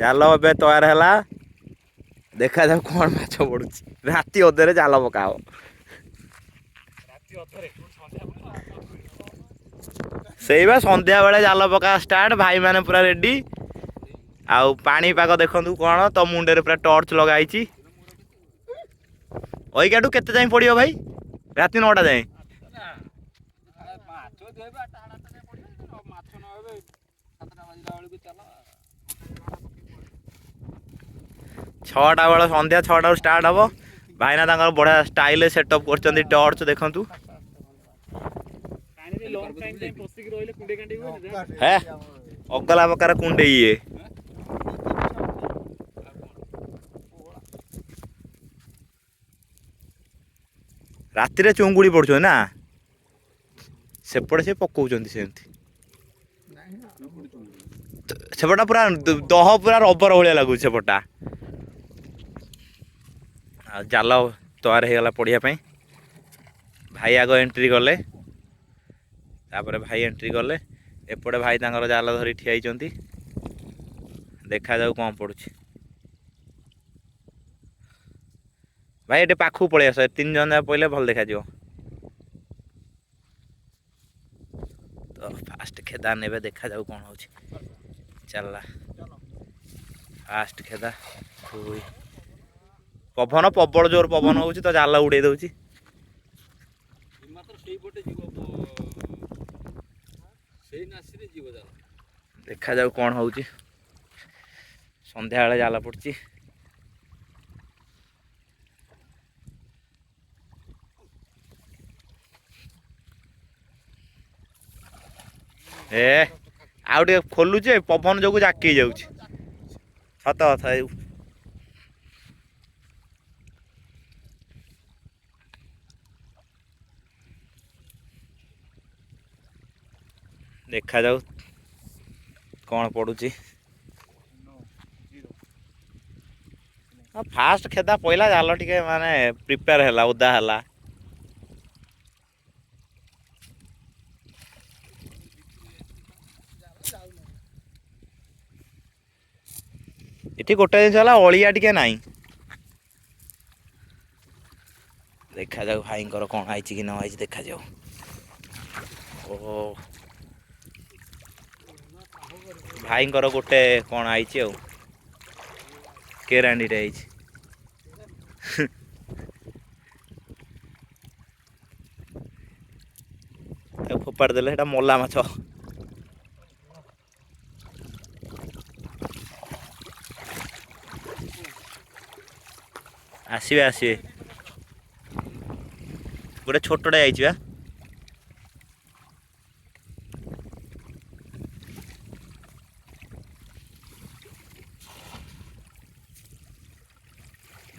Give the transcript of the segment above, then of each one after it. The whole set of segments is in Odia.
ଜାଲ ଏବେ ତୟାର ହେଲା। ଦେଖାଯାଉ କଣ ମାଛ ପଡୁଛି। ରାତି ଅଧରେ ଜାଲ ପକା ହବ। ସେଇବା ସନ୍ଧ୍ୟା ବେଳେ ଜାଲ ପକା ଷ୍ଟାର୍ଟ। ଭାଇ ମାନେ ପୁରା ରେଡି। ଆଉ ପାଣିପାଗ ଦେଖନ୍ତୁ କଣ, ତ ମୁଣ୍ଡରେ ପୁରା ଟର୍ଚ ଲଗା ହେଇଛି। ଅଇକାଠୁ କେତେ ଯାଏଁ ପଡିବ ଭାଇ? ରାତି 9ଟା ଯାଏଁ। 6ଟା ବେଳ ସନ୍ଧ୍ୟା 6ଟାରୁ ଷ୍ଟାର୍ଟ ହବ। ଭାଇନା ତାଙ୍କର ବଢିଆ ଷ୍ଟାଇଲରେ ସେଟଅପ୍ କରିଛନ୍ତି ଟର୍ଚ ଦେଖନ୍ତୁ। ହେ ଅଗଲା ପ୍ରକାର କୁଣ୍ଡେଇ ଇଏ। ରାତିରେ ଚୁଙ୍ଗୁଡି ପଡୁଛନ୍ତି ନା? ସେପଟେ ସେ ପକଉଛନ୍ତି ସେମିତି। ସେପଟା ପୁରା ଦହ ପୁରା ରବର ଭଳିଆ ଲାଗୁଛି ସେପଟଟା। ଆଉ ଜାଲ ତୟାର ହେଇଗଲା ପଡିବା ପାଇଁ। ଭାଇ ଆଗ ଏଣ୍ଟ୍ରି କଲେ। ତାପରେ ଭାଇ ଏଣ୍ଟ୍ରି କଲେ। ଏପଟେ ଭାଇ ତାଙ୍କର ଜାଲ ଧରି ଠିଆ ହେଇଛନ୍ତି। ଦେଖାଯାଉ କଣ ପଡୁଛି। ଭାଇ ଏଠି ପାଖକୁ ପଳେଇ ଆସ। 3 ଜଣ ଯାକ ପଇଲେ ଭଲ ଦେଖାଯିବ। ତ ଫାଷ୍ଟ ଖେଦା ନେବେ। ଦେଖାଯାଉ କଣ ହଉଛି। ଚାଲିଲା ଫାଷ୍ଟ ଖେଦା। ପବନ ପ୍ରବଳ ଜୋର ପବନ ହଉଛି ତ ଜାଲ ଉଡେଇ ଦଉଛି। ଦେଖାଯାଉ କଣ ହଉଛି। ସନ୍ଧ୍ୟାବେଳେ ଜାଲ ପଡୁଛି। ଆଉ ଟିକେ ଖୋଲୁଛି, ପବନ ଯୋଗୁ ଜାକି ହେଇଯାଉଛି। ସତ କଥା। ଦେଖାଯାଉ କଣ ପଡୁଛି। ଫାଷ୍ଟ ଖେଦା ପଇଲା, ଜାଲ ଟିକେ ମାନେ ପ୍ରିପେୟାର ହେଲା, ଓଦା ହେଲା। ଏଠି ଗୋଟେ ଜିନିଷ ହେଲା, ଅଳିଆ ଟିକେ ନାହିଁ। ଦେଖାଯାଉ ଭାଇଙ୍କର କଣ ହେଇଛି କି ନ ହେଇଛି ଦେଖାଯାଉ। ଓହୋ, ଭାଇଙ୍କର ଗୋଟେ କଣ ଆଇଛି ଆଉ। କେରାଣ୍ଡିଟେ ହେଇଛି। ତାକୁ ଫୋପାଡ଼ି ଦେଲେ, ସେଇଟା ମଲା ମାଛ। ଆସିବେ ଆସିବେ। ଗୋଟେ ଛୋଟଟେ ଆଇଛି ବା।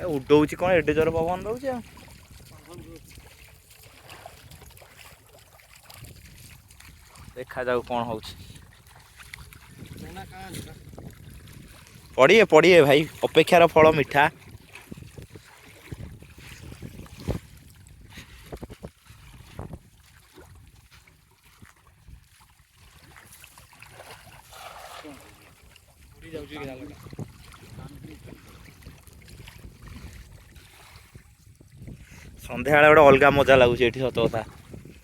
ଉଡଉଛି କଣ, ଏଡେ ଜୋର ପବନ ଦଉଛି ଆଉ। ଦେଖାଯାଉ କଣ ହଉଛି। ପଡ଼ିବେ ପଡ଼ିବେ ଭାଇ, ଅପେକ୍ଷାର ଫଳ ମିଠା। ସନ୍ଧ୍ୟାବେଳେ ଗୋଟେ ଅଲଗା ମଜା ଲାଗୁଛି ଏଠି, ସତ କଥା।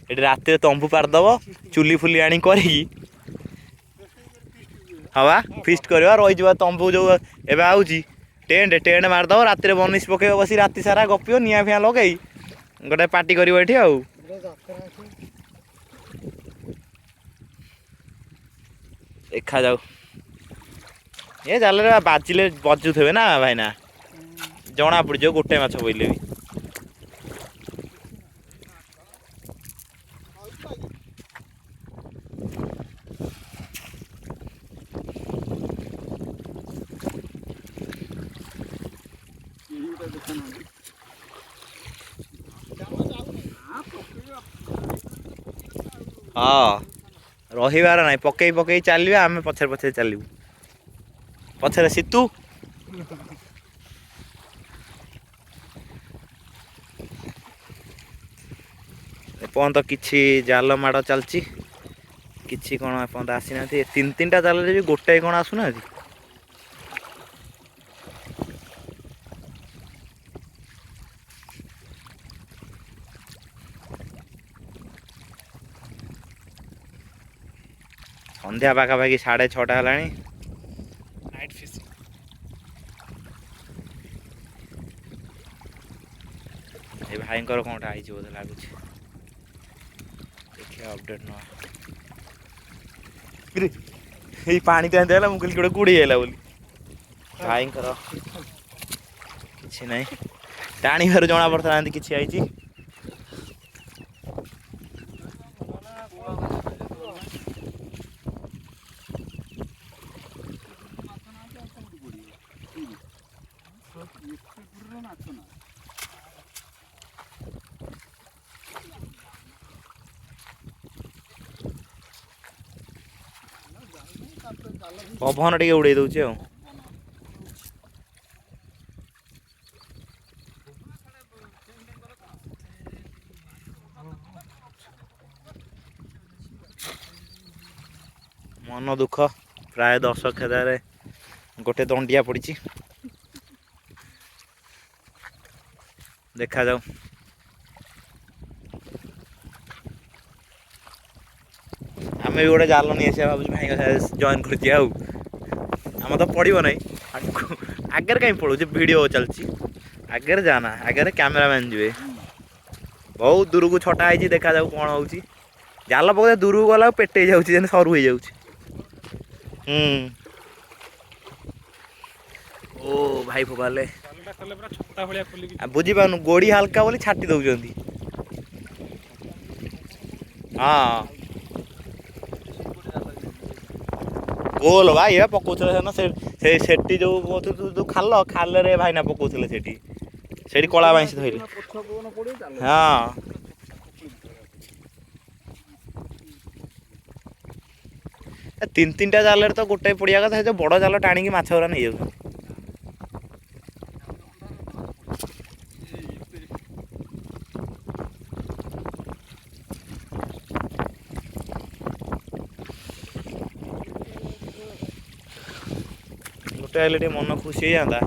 ଏଠି ରାତିରେ ତମ୍ବୁ ପାରିଦବ, ଚୁଲି ଫୁଲି ଆଣି କରିକି। ହଁ ବା ଫିଷ୍ଟ କରିବା, ରହିଯିବା ତମ୍ବୁ ଯୋଉ ଏବେ ଆଉଛି। ଟେଣ୍ଟ ମାରିଦବ, ରାତିରେ ବନିଶ ପକେଇବ, ବସି ରାତି ସାରା ଗପିବ, ନିଆଁ ଫିଆଁ ଲଗେଇ ଗୋଟେ ପାର୍ଟି କରିବ ଏଠି ଆଉ। ଦେଖାଯାଉ। ଏ ଜାଲରେ ବାଜିଲେ ବଜୁଥିବେ ନା ଭାଇନା, ଜଣା ପଡିଯିବ ଗୋଟେ ମାଛ ପଇଲେ ବି। ହଁ, ରହିବାର ନାହିଁ। ପକେଇ ପକେଇ ଚାଲିବା, ଆମେ ପଛରେ ପଛରେ ଚାଲିବୁ। ପଛରେ ସୀତୁ। ଏପର୍ଯ୍ୟନ୍ତ କିଛି ଜାଲ ମାଡ଼ ଚାଲିଛି। କିଛି କ'ଣ ଏପର୍ଯ୍ୟନ୍ତ ଆସିନାହାନ୍ତି। ତିନି ତିନିଟା ଜାଲରେ ବି ଗୋଟାଏ କ'ଣ ଆସୁନାହାନ୍ତି। ସନ୍ଧ୍ୟା ପାଖାପାଖି 6:30 ହେଲାଣି। Night fishing. ଏ ଭାଇଙ୍କର କ'ଣଟା ହେଇଛି ବୋଧେ ଲାଗୁଛି। ଦେଖିବା ଅପଡେଟ୍ ନବା। ଏଇ ପାଣି ତ ଏମିତି ହେଲା, ମୁଁ କହିଲି ଗୋଟେ ଗୁଡ଼ି ହେଲା ବୋଲି। ଭାଇଙ୍କର କିଛି ନାହିଁ, ଟାଣିବାରୁ ଜଣା ପଡିଥିଲା ଏମିତି କିଛି ହେଇଛି। ପବନ ଟିକେ ଉଡେଇ ଦଉଛି ଆଉ। ମନ ଦୁଃଖ, ପ୍ରାୟ 10 ଖେଦାରେ ଗୋଟେ ଦଣ୍ଡିଆ ପଡ଼ିଛି। ଦେଖାଯାଉ। ଆମେ ବି ଗୋଟେ ଜାଲ ନେଇ ଆସିବା ଭାବୁଛୁ, ଭାଇଙ୍କ ସାଙ୍ଗରେ ଜଏନ୍ କରୁଛି। ଆଉ ଆମର ତ ପଡ଼ିବ ନାହିଁ, ଆଗରେ କାହିଁ ପଳଉଛି, ଭିଡ଼ିଓ ଚାଲିଛି। ଆଗରେ ଯାନା, ଆଗରେ କ୍ୟାମେରାମ୍ୟାନ୍ ଯିବେ। ବହୁତ ଦୂରକୁ ଛଟା ହେଇଛି, ଦେଖାଯାଉ କ'ଣ ହେଉଛି। ଜାଲ ପକେଇ ଦୂରକୁ ଗଲା ଆଉ ପେଟେଇ ଯାଉଛି, ଯେମିତି ସରୁ ହେଇଯାଉଛି। ଓ ଭାଇ ଫୋପାଡ଼ିଲେ। ବୁଝିପାରୁନୁ, ଗୋଡ଼ି ହାଲକା ବୋଲି ଛାଟି ଦଉଛନ୍ତି। ହଁ ଗୋଲ ଭାଇ ଏ ପକଉଥିଲେ ସେଠି ଯୋଉ ଖାଲରେ ଭାଇନା ପକଉଥିଲେ ସେଠି କଳା ବାଇଁଶି ଧଇଲେ। ହଁ ତିନି ତିନିଟା ଜାଲରେ ତ ଗୋଟାଏ ପଡ଼ିବା କଥା। ସେ ବଡ଼ ଜାଲ ଟାଣିକି ମାଛ ଗୁରା ନେଇଯାଉଛନ୍ତି। ଗୋଟେ ହେଲେ ଟିକେ ମନ ଖୁସି ହେଇଯାନ୍ତା।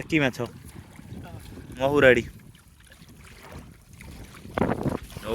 କି ମାଛ? ମହୁରାଡ଼ି। ଓ